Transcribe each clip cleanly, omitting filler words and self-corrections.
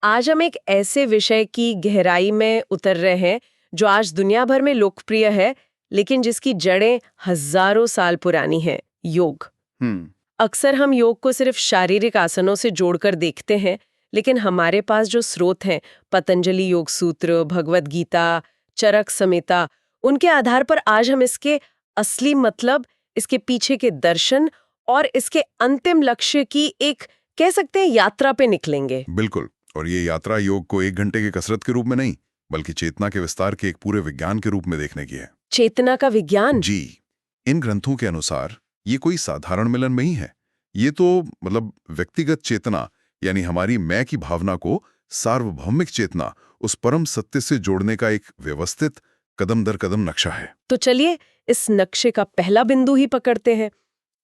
आज हम एक ऐसे विषय की गहराई में उतर रहे हैं जो आज दुनिया भर में लोकप्रिय है, लेकिन जिसकी जड़ें हजारों साल पुरानी हैं, योग। हम्म। अक्सर हम योग को सिर्फ शारीरिक आसनों से जोड़कर देखते हैं, लेकिन हमारे पास जो स्रोत हैं, पतंजलि योग सूत्र, भगवद गीता, चरक संहिता, उनके आधार पर आज हम इसके असली मतलब, इसके पीछे के दर्शन और इसके अंतिम लक्ष्य की एक, कह सकते हैं, यात्रा पे निकलेंगे। बिल्कुल। और ये यात्रा योग को 1 घंटे की कसरत के रूप में नहीं, बल्कि चेतना के विस्तार के एक पूरे विज्ञान के रूप में देखने की है। चेतना का विज्ञान। जी। इन ग्रंथों के अनुसार ये कोई साधारण मिलन नहीं है। ये तो व्यक्तिगत चेतना, यानी हमारी मैं की भावना को सार्वभौमिक चेतना, उस परम सत्य से जोड़ने का एक व्यवस्थित कदम दर कदम नक्शा है। तो चलिए इस नक्शे का पहला बिंदु ही पकड़ते हैं।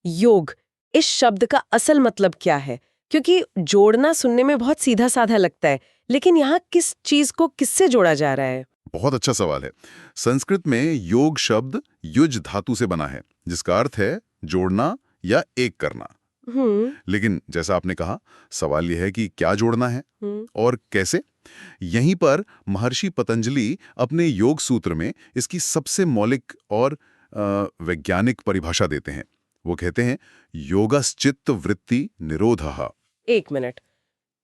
योग, इस शब्द का असल मतलब क्या है? क्योंकि जोड़ना सुनने में बहुत सीधा साधा लगता है, लेकिन यहाँ किस चीज को किससे जोड़ा जा रहा है? बहुत अच्छा सवाल है। संस्कृत में योग शब्द युज धातु से बना है, जिसका अर्थ है जोड़ना या एक करना। लेकिन जैसा आपने कहा, सवाल यह है कि क्या जोड़ना है और कैसे। यहीं पर महर्षि पतंजलि अपने योग सूत्र में इसकी सबसे मौलिक और वैज्ञानिक परिभाषा देते हैं। वो कहते हैं, योगश्चित्त वृत्ति निरोधः। एक मिनट,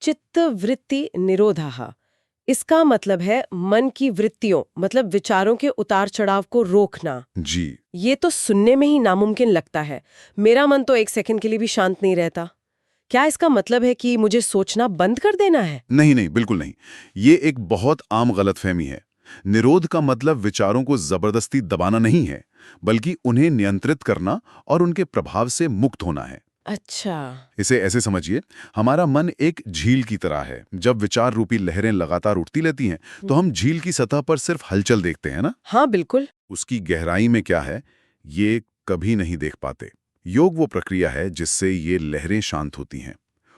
चित्त वृत्ति निरोधः, इसका मतलब है मन की वृत्तियों, मतलब विचारों के उतार चढ़ाव को रोकना। जी। ये तो सुनने में ही नामुमकिन लगता है। मेरा मन तो एक सेकंड के लिए भी शांत नहीं रहता। क्या इसका मतलब है कि मुझे सोचना बंद कर देना है? नहीं नहीं, बिल्कुल नहीं। ये एक बहुत आम गलतफहमी है। निरोध का मतलब विचारों को जबरदस्ती दबाना नहीं है, बल्कि उन्हें नियंत्रित करना और उनके प्रभाव से मुक्त होना है। अच्छा। इसे ऐसे समझिए, हमारा मन एक झील की तरह है। जब विचार रूपी लहरें लगातार उठती रहती हैं, तो हम झील की सतह पर सिर्फ हलचल देखते हैं ना। हाँ बिल्कुल। उसकी गहराई में क्या है, ये कभी नहीं देख पाते। योग वो प्रक्रिया है जिससे ये लहरें शांत होती हैं,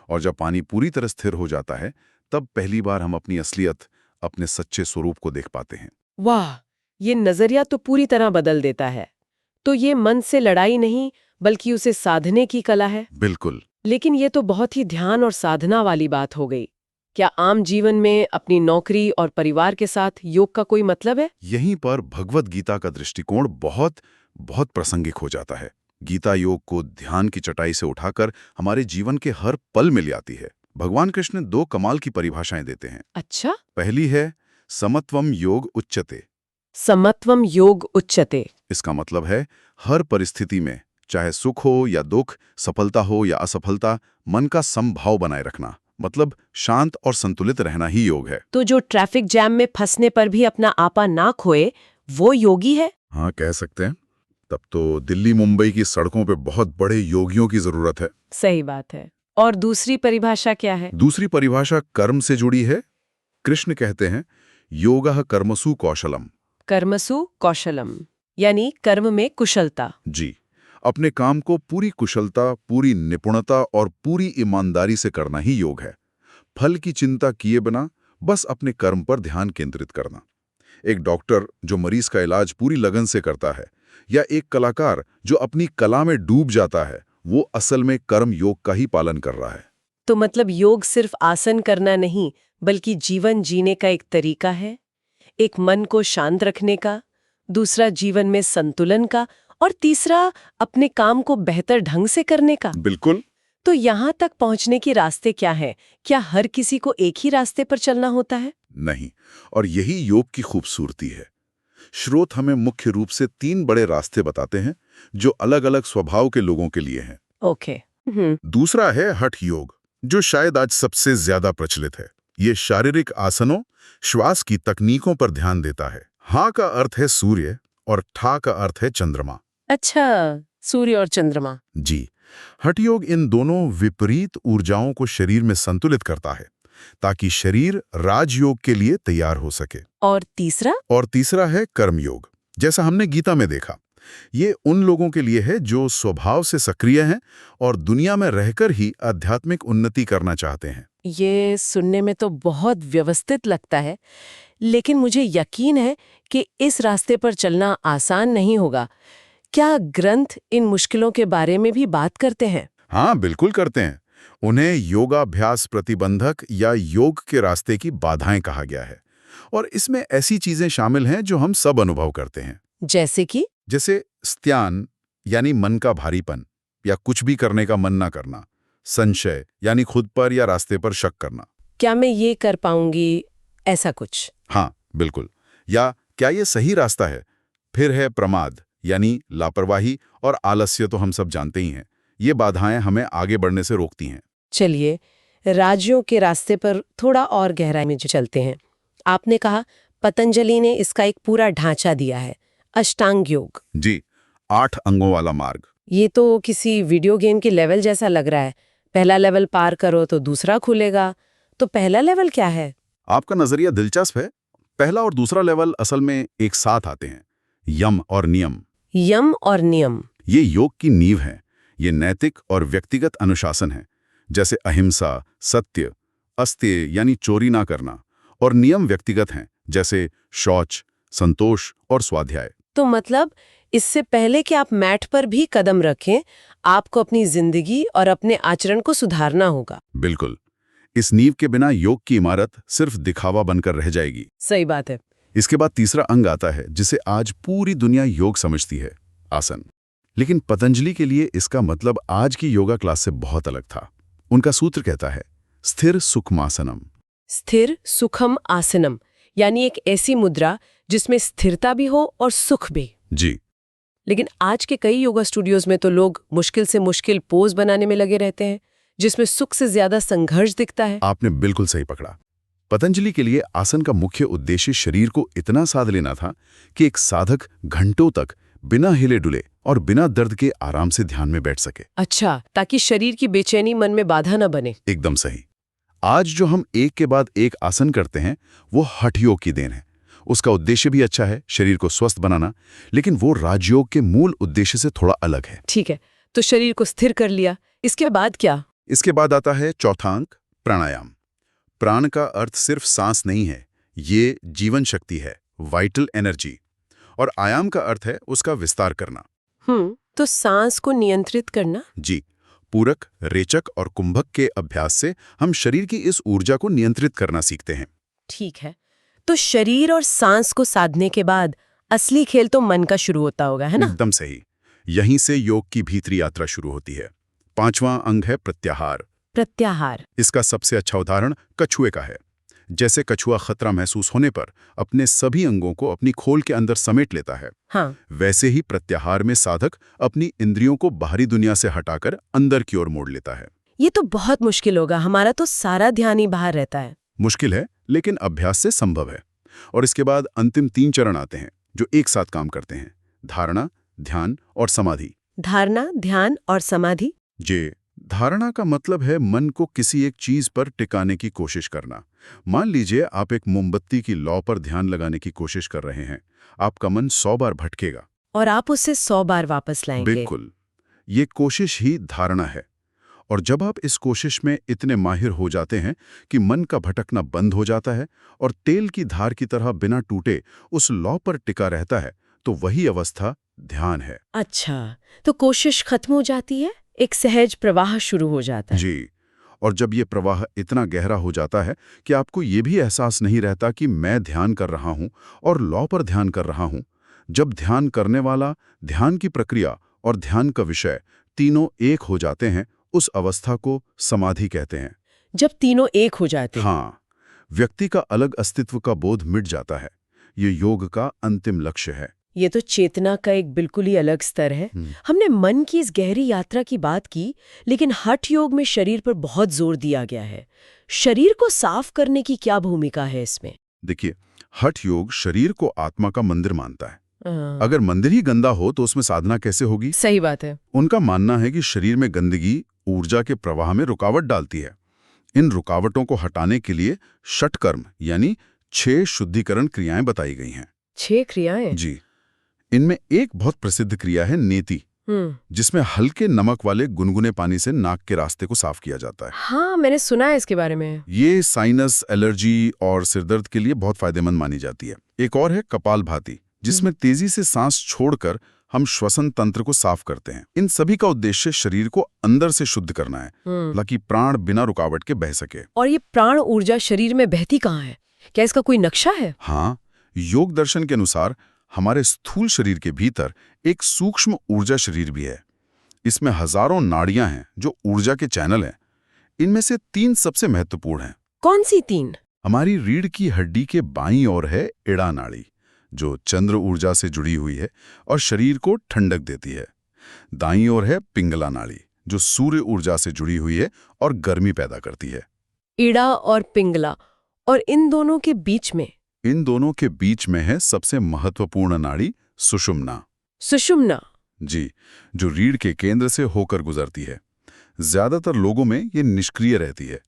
और जब पानी पूरी तरह स्थिर हो जाता है, तब पहली बार हम अपनी असलियत, अपने सच्चे स्वरूप को देख पाते हैं। वाह, ये नजरिया तो पूरी तरह बदल देता है। तो ये मन से लड़ाई नहीं, बल्कि उसे साधने की कला है। बिल्कुल। लेकिन ये तो बहुत ही ध्यान और साधना वाली बात हो गई। क्या आम जीवन में अपनी नौकरी और परिवार के साथ योग का कोई मतलब है? यहीं पर भगवद गीता का दृष्टिकोण बहुत बहुत प्रासंगिक हो जाता है। गीता योग को ध्यान की चटाई से उठाकर हमारे जीवन के हर पल में ले आती है। भगवान कृष्ण 2 कमाल की परिभाषाएं देते हैं। अच्छा। पहली है समत्वम योग उच्यते। समत्वम योग उच्यते। इसका मतलब है हर परिस्थिति में, चाहे सुख हो या दुख, सफलता हो या असफलता, मन का समभाव बनाए रखना, मतलब शांत और संतुलित रहना ही योग है। तो जो ट्रैफिक जैम में फंसने पर भी अपना आपा ना खोए, वो योगी है? हाँ, कह सकते हैं। तब तो दिल्ली मुंबई की सड़कों पे बहुत बड़े योगियों की जरूरत है। सही बात है। और दूसरी परिभाषा क्या है? दूसरी परिभाषा कर्म से जुड़ी है। कृष्ण कहते हैं, योगः कर्मसु कौशलम। कर्मसु कौशलम, यानी कर्म में कुशलता। जी। अपने काम को पूरी कुशलता, पूरी निपुणता और पूरी ईमानदारी से करना ही योग है। फल की चिंता किए बिना बस अपने कर्म पर ध्यान केंद्रित करना। एक डॉक्टर जो मरीज का इलाज पूरी लगन से करता है, या एक कलाकार जो अपनी कला में डूब जाता है, वो असल में कर्म योग का ही पालन कर रहा है। तो मतलब योग सिर्फ आसन करना नहीं, बल्कि जीवन जीने का एक तरीका है। एक मन को शांत रखने का, दूसरा जीवन में संतुलन का, और तीसरा अपने काम को बेहतर ढंग से करने का। बिल्कुल। तो यहाँ तक पहुँचने के रास्ते क्या हैं? क्या हर किसी को एक ही रास्ते पर चलना होता है? नहीं, और यही योग की खूबसूरती है। स्रोत हमें मुख्य रूप से 3 बड़े रास्ते बताते हैं, जो अलग-अलग स्वभाव के लोगों के लिए हैं। ओके। दूसरा है हठ योग, जो शायद आज सबसे ज्यादा प्रचलित है। ये शारीरिक आसनों, श्वास की तकनीकों पर ध्यान देता है। हाँ का अर्थ है सूर्य और ठा का अर्थ है चंद्रमा। अच्छा, सूर्य और चंद्रमा। जी। हठ योग इन दोनों विपरीत ऊर्जाओं को शरीर में संतुलित करता है, ताकि शरीर राजयोग के लिए तैयार हो सके। और तीसरा? और तीसरा है कर्म योग, जैसा हमने गीता में देखा। ये उन लोगों के लिए है जो स्वभाव से सक्रिय हैं और दुनिया में रहकर ही आध्यात्मिक उन्नति करना चाहते हैं। ये सुनने में तो बहुत व्यवस्थित लगता है, लेकिन मुझे यकीन है कि इस रास्ते पर चलना आसान नहीं होगा। क्या ग्रंथ इन मुश्किलों के बारे में भी बात करते हैं? हाँ, बिल्कुल करते हैं। उन्हें योगाभ्यास प्रतिबंधक या योग के रास्ते की बाधाएं कहा गया है। और इसमें ऐसी चीजें शामिल हैं जो हम सब अनुभव करते हैं। जैसे कि? जैसे स्त्यान यानी मन का भारीपन या कुछ भी करने का मन ना करना, संशय यानी खुद पर या रास्ते पर शक करना। क्या मैं ये कर पाऊंगी, ऐसा कुछ? हाँ, बिल्कुल। या क्या ये सही रास्ता है? फिर है प्रमाद यानी लापरवाही और आलस्य, तो हम सब जानते ही हैं। ये बाधाएं हमें आगे बढ़ने से रोकती हैं। चलिए, राज्यों के रास्ते पर थोड़ा और गहराई में चलते हैं। आपने कहा पतंजलि ने इसका एक पूरा ढांचा दिया है, अष्टांग योग। जी, 8 अंगों वाला मार्ग। ये तो किसी वीडियो गेम के लेवल जैसा लग रहा है। पहला लेवल पार करो तो दूसरा खुलेगा। तो पहला लेवल क्या है? आपका नजरिया दिलचस्प है। पहला और दूसरा लेवल असल में एक साथ आते हैं, यम और नियम। यम और नियम, ये योग की नींव है। ये नैतिक और व्यक्तिगत अनुशासन है, जैसे अहिंसा, सत्य, अस्तेय यानी चोरी ना करना, और नियम व्यक्तिगत हैं, जैसे शौच, संतोष और स्वाध्याय। तो मतलब इससे पहले कि आप मैट पर भी कदम रखें, आपको अपनी जिंदगी और अपने आचरण को सुधारना होगा। बिल्कुल। इस नींव के बिना योग की इमारत सिर्फ दिखावा बनकर रह जाएगी। सही बात है। इसके बाद तीसरा अंग आता है जिसे आज पूरी दुनिया योग समझती है, आसन। लेकिन पतंजलि के लिए इसका मतलब आज की योगा क्लास से बहुत अलग था। उनका सूत्र कहता है स्थिर सुखमासनम। स्थिर सुखम आसनम यानी एक ऐसी मुद्रा जिसमें स्थिरता भी हो और सुख भी। जी। लेकिन आज के कई योगा स्टूडियोज में तो लोग मुश्किल से मुश्किल पोज बनाने में लगे रहते हैं, जिसमें सुख से ज्यादा संघर्ष दिखता है। आपने बिल्कुल सही पकड़ा। पतंजलि के लिए आसन का मुख्य उद्देश्य शरीर को इतना साध लेना था कि एक साधक घंटों तक बिना हिले डुले और बिना दर्द के आराम से ध्यान में बैठ सके। अच्छा, ताकि शरीर की बेचैनी मन में बाधा न बने। एकदम सही। आज जो हम एक के बाद एक आसन करते हैं वो हठ योग की देन है। उसका उद्देश्य भी अच्छा है, शरीर को स्वस्थ बनाना, लेकिन वो राजयोग के मूल उद्देश्य से थोड़ा अलग है। ठीक है, तो शरीर को स्थिर कर लिया, इसके बाद क्या? इसके बाद आता है चौथा अंक, प्राणायाम। प्राण का अर्थ सिर्फ सांस नहीं है, ये जीवन शक्ति है, वाइटल एनर्जी। और आयाम का अर्थ है उसका विस्तार करना। तो सांस को नियंत्रित करना। जी, पूरक, रेचक और कुंभक के अभ्यास से हम शरीर की इस ऊर्जा को नियंत्रित करना सीखते हैं। ठीक है, तो शरीर और सांस को साधने के बाद असली खेल तो मन का शुरू होता होगा, है ना? एकदम सही। यहीं से योग की भीतरी यात्रा शुरू होती है। पांचवां अंग है प्रत्याहार। प्रत्याहार। इसका सबसे अच्छा उदाहरण कछुए का है। जैसे कछुआ खतरा महसूस होने पर अपने सभी अंगों को अपनी खोल के अंदर समेट लेता है, हाँ। वैसे ही प्रत्याहार में साधक अपनी इंद्रियों को बाहरी दुनिया से हटाकर अंदर की ओर मोड़ लेता है। ये तो बहुत मुश्किल होगा, हमारा तो सारा ध्यान ही बाहर रहता है। मुश्किल है, लेकिन अभ्यास से संभव है। और इसके बाद अंतिम 3 चरण आते हैं जो एक साथ काम करते हैं, धारणा, ध्यान और समाधि। धारणा, ध्यान और समाधि। जी, धारणा का मतलब है मन को किसी एक चीज पर टिकाने की कोशिश करना। मान लीजिए आप एक मोमबत्ती की लौ पर ध्यान लगाने की कोशिश कर रहे हैं। आपका मन 100 बार भटकेगा और आप उसे 100 बार वापस लाएंगे। बिल्कुल, ये कोशिश ही धारणा है। और जब आप इस कोशिश में इतने माहिर हो जाते हैं कि मन का भटकना बंद हो जाता है और तेल की धार की तरह बिना टूटे उस लौ पर टिका रहता है, तो वही अवस्था ध्यान है। अच्छा, तो कोशिश खत्म हो जाती है, एक सहज प्रवाह शुरू हो जाता है। जी, और जब ये प्रवाह इतना गहरा हो जाता है कि आपको ये भी एहसास नहीं रहता कि मैं ध्यान कर रहा हूँ और लौ पर ध्यान कर रहा हूँ। जब ध्यान करने वाला, ध्यान की प्रक्रिया और ध्यान का विषय तीनों एक हो जाते हैं, उस अवस्था को समाधि कहते हैं। जब तीनों एक हो जाते हैं। हाँ, व्यक्ति का अलग अस्तित्व का बोध मिट जाता है। ये योग का अंतिम लक्ष्य है। ये तो चेतना का एक बिल्कुल ही अलग स्तर है। हमने मन की इस गहरी यात्रा की बात की, लेकिन हठ योग में शरीर पर बहुत जोर दिया गया है। शरीर को साफ करने की क्या भूमिका है इसमें? देखिए, हठ योग शरीर को आत्मा का मंदिर मानता है। अगर मंदिर ही गंदा हो तो उसमें साधना कैसे होगी? सही बात है। उनका मानना है कि शरीर में गंदगी ऊर्जा के प्रवाह में रुकावट डालती है। इन रुकावटों को हटाने के लिए षटकर्म यानी 6 शुद्धिकरण क्रियाएं बताई गई हैं। 6 क्रियाएं? जी, इनमें एक बहुत प्रसिद्ध क्रिया है नेति, जिसमें हल्के नमक वाले गुनगुने पानी से नाक के रास्ते को साफ किया जाता है। हाँ, मैंने सुना है इसके बारे में। ये साइनस, एलर्जी और सिरदर्द के लिए बहुत फायदेमंद मानी जाती है। एक और है कपालभाति, जिसमें तेजी से सांस छोड़कर हम श्वसन तंत्र को साफ करते हैं। इन सभी का उद्देश्य शरीर को अंदर से शुद्ध करना है, ताकि प्राण बिना रुकावट के बह सके। और ये प्राण ऊर्जा शरीर में बहती कहाँ है? क्या इसका कोई नक्शा है? हाँ, योग दर्शन के अनुसार हमारे स्थूल शरीर के भीतर एक सूक्ष्म ऊर्जा शरीर भी है। इसमें हजारों नाड़ियां हैं जो ऊर्जा के चैनल हैं। इनमें से 3 सबसे महत्वपूर्ण हैं। कौन सी 3? हमारी रीढ़ की हड्डी के बाईं ओर है इड़ा नाड़ी, जो चंद्र ऊर्जा से जुड़ी हुई है और शरीर को ठंडक देती है। दाईं ओर है पिंगला नाड़ी, जो सूर्य ऊर्जा से जुड़ी हुई है और गर्मी पैदा करती है। इड़ा और पिंगला, और इन दोनों के बीच में? इन दोनों के बीच में है सबसे महत्वपूर्ण नाड़ी सुषुम्ना। सुषुम्ना? जी, जो रीढ़ के केंद्र से होकर गुजरती है। ज्यादातर लोगों में ये निष्क्रिय रहती है।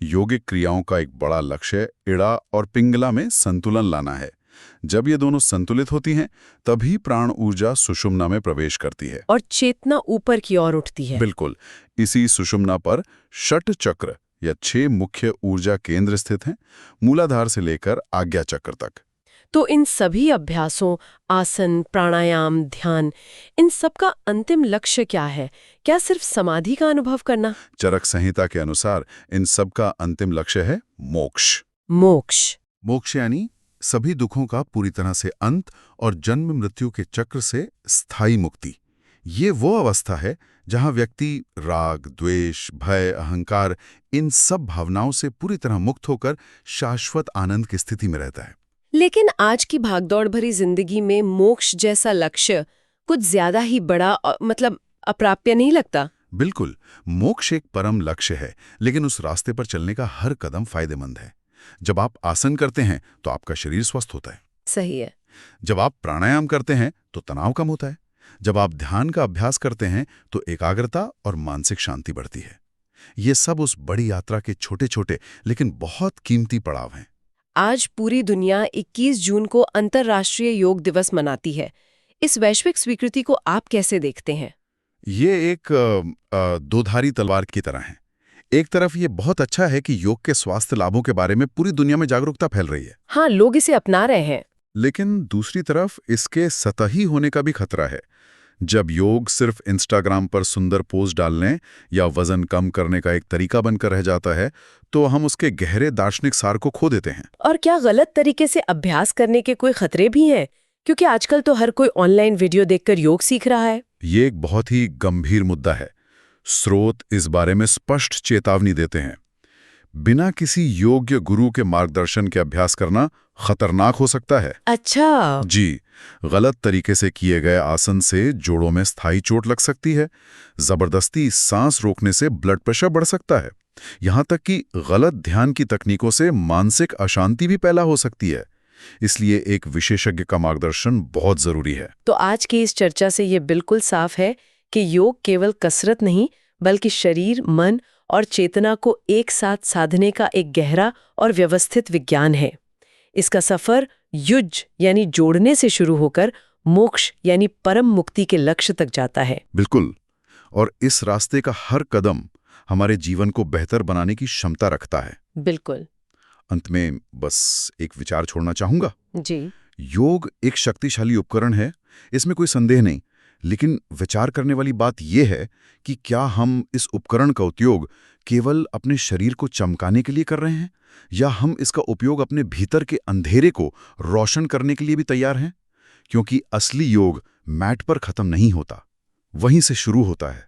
योगिक क्रियाओं का एक बड़ा लक्ष्य इड़ा और पिंगला में संतुलन लाना है। जब ये दोनों संतुलित होती हैं, तभी प्राण ऊर्जा सुषुम्ना में प्रवेश करती है और चेतना ऊपर की ओर उठती है। बिल्कुल। इसी सुषुम्ना पर षट चक्र या 6 मुख्य ऊर्जा केंद्र स्थित हैं, मूलाधार से लेकर आज्ञा चक्र तक। तो इन सभी अभ्यासों, आसन, प्राणायाम, ध्यान, इन सब का अंतिम लक्ष्य क्या है? क्या सिर्फ समाधि का अनुभव करना? चरक संहिता के अनुसार इन सब का अंतिम लक्ष्य है मोक्ष। मोक्ष? मोक्ष यानी सभी दुखों का पूरी तरह से अंत और जन्म मृत्यु के चक्र से स्थायी मुक्ति। ये वो अवस्था है जहां व्यक्ति राग, द्वेष, भय, अहंकार, इन सब भावनाओं से पूरी तरह मुक्त होकर शाश्वत आनंद की स्थिति में रहता है। लेकिन आज की भागदौड़ भरी जिंदगी में मोक्ष जैसा लक्ष्य कुछ ज्यादा ही बड़ा अप्राप्य नहीं लगता? बिल्कुल, मोक्ष एक परम लक्ष्य है, लेकिन उस रास्ते पर चलने का हर कदम फायदेमंद है। जब आप आसन करते हैं तो आपका शरीर स्वस्थ होता है। सही है। जब आप प्राणायाम करते हैं तो तनाव कम होता है। जब आप ध्यान का अभ्यास करते हैं तो एकाग्रता और मानसिक शांति बढ़ती है। ये सब उस बड़ी यात्रा के छोटे छोटे लेकिन बहुत कीमती पड़ाव हैं। आज पूरी दुनिया 21 जून को अंतर्राष्ट्रीय योग दिवस मनाती है। इस वैश्विक स्वीकृति को आप कैसे देखते हैं? ये एक दोधारी तलवार की तरह है। एक तरफ ये बहुत अच्छा है कि योग के स्वास्थ्य लाभों के बारे में पूरी दुनिया में जागरूकता फैल रही है। हाँ, लोग इसे अपना रहे हैं। लेकिन दूसरी तरफ इसके सतही होने का भी खतरा है। जब योग सिर्फ इंस्टाग्राम पर सुंदर पोस्ट डालने या वजन कम करने का एक तरीका बनकर रह जाता है, तो हम उसके गहरे दार्शनिक सार को खो देते हैं। और क्या गलत तरीके से अभ्यास करने के कोई खतरे भी हैं? क्योंकि आजकल तो हर कोई ऑनलाइन वीडियो देखकर योग सीख रहा है। ये एक बहुत ही गंभीर मुद्दा है। स्रोत इस बारे में स्पष्ट चेतावनी देते हैं। बिना किसी योग्य गुरु के मार्गदर्शन के अभ्यास करना खतरनाक हो सकता है। अच्छा। जी, गलत तरीके से किए गए आसन से जोड़ों में स्थायी चोट लग सकती है। जबरदस्ती सांस रोकने से ब्लड प्रेशर बढ़ सकता है। यहाँ तक कि गलत ध्यान की तकनीकों से मानसिक अशांति भी पैदा हो सकती है। इसलिए एक विशेषज्ञ का मार्गदर्शन बहुत जरूरी है। तो आज की इस चर्चा से ये बिल्कुल साफ है कि योग केवल कसरत नहीं, बल्कि शरीर, मन और चेतना को एक साथ साधने का एक गहरा और व्यवस्थित विज्ञान है। इसका सफर युज यानी जोड़ने से शुरू होकर मोक्ष यानी परम मुक्ति के लक्ष्य तक जाता है। बिल्कुल, और इस रास्ते का हर कदम हमारे जीवन को बेहतर बनाने की क्षमता रखता है। बिल्कुल। अंत में बस एक विचार छोड़ना चाहूंगा। जी। योग एक शक्तिशाली उपकरण है, इसमें कोई संदेह नहीं। लेकिन विचार करने वाली बात यह है कि क्या हम इस उपकरण का उपयोग केवल अपने शरीर को चमकाने के लिए कर रहे हैं, या हम इसका उपयोग अपने भीतर के अंधेरे को रोशन करने के लिए भी तैयार हैं? क्योंकि असली योग मैट पर खत्म नहीं होता, वहीं से शुरू होता है।